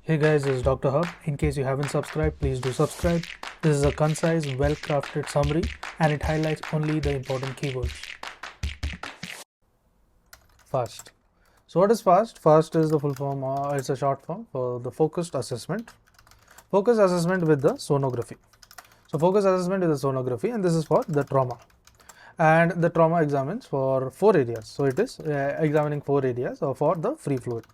Hey guys, this is Dr. Hub. In case you haven't subscribed, please do subscribe. This is a concise, well-crafted summary and it highlights only the important keywords. FAST. So what is FAST? FAST is the full form, it's a short form for the focused assessment. Focused assessment with the sonography. So focused assessment with the sonography, and this is for the trauma. And the trauma examines for 4 areas. So it is examining 4 areas for the free fluid.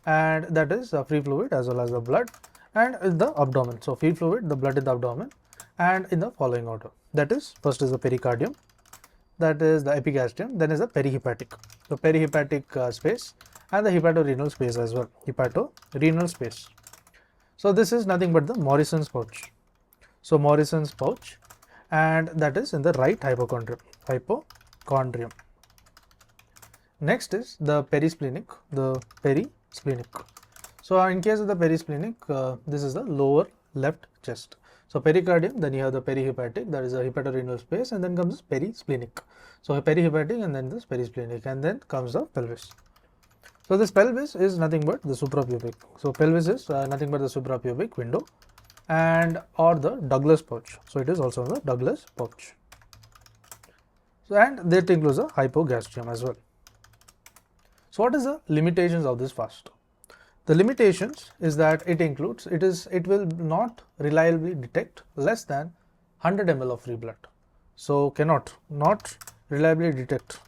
And that is free fluid as well as the blood and the abdomen. So free fluid, the blood in the abdomen, and in the following order. That is, first is the pericardium, that is the epigastrium, then is the perihepatic. The perihepatic space and the hepatorenal space as well. Hepatorenal space. So this is nothing but the Morrison's pouch. So Morrison's pouch, and that is in the right hypochondrium. Next is the perisplenic, So in case of the perisplenic, this is the lower left chest. So pericardium, then you have the perihepatic, that is the hepatorenal space, and then comes perisplenic. So perihepatic and then this perisplenic, and then comes the pelvis. So this pelvis is nothing but the suprapubic. So pelvis is nothing but the suprapubic window and or the Douglas pouch. So it is also the Douglas pouch. So and that includes the hypogastrium as well. So what is the limitations of this FAST? The limitations is that it will not reliably detect less than 100 ml of free blood. So cannot detect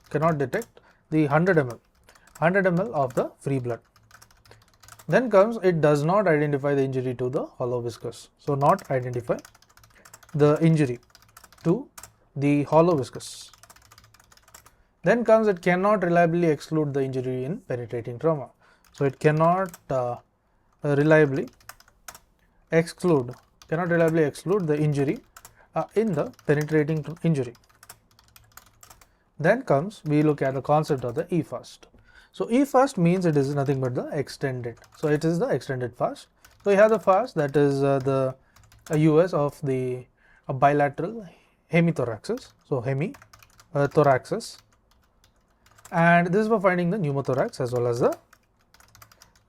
the 100 ml of the free blood. Then comes, it does not identify the injury to the hollow viscous. So not identify the injury to the hollow viscous. Then comes, it cannot reliably exclude the injury in penetrating trauma. So it cannot reliably exclude the injury in the penetrating injury. Then comes, we look at the concept of the EFAST. So EFAST means it is nothing but the extended. So it is the extended FAST. So you have the FAST, that is the US of the bilateral hemithoraxis. So hemithoraxis. And this is for finding the pneumothorax as well as the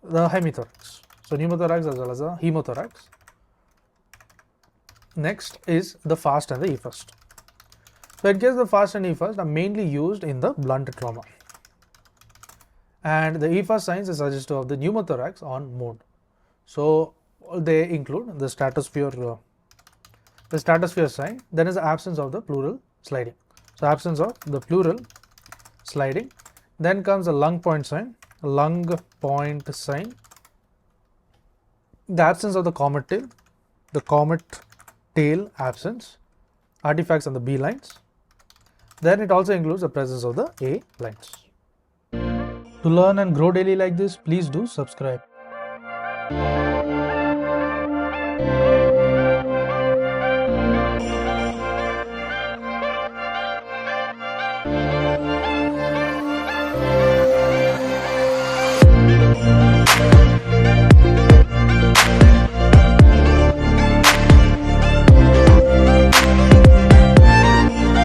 hemithorax. So pneumothorax as well as the hemothorax. Next is the FAST and the EFAST. So in case the FAST and EFAST are mainly used in the blunt trauma. And the EFAST signs is suggestive of the pneumothorax on mode. So they include the stratosphere sign, then is the absence of the pleural sliding. So absence of the pleural sliding. Then comes the lung point sign, the absence of the comet tail absence, artifacts on the B lines. Then it also includes the presence of the A lines. To learn and grow daily like this, please do subscribe.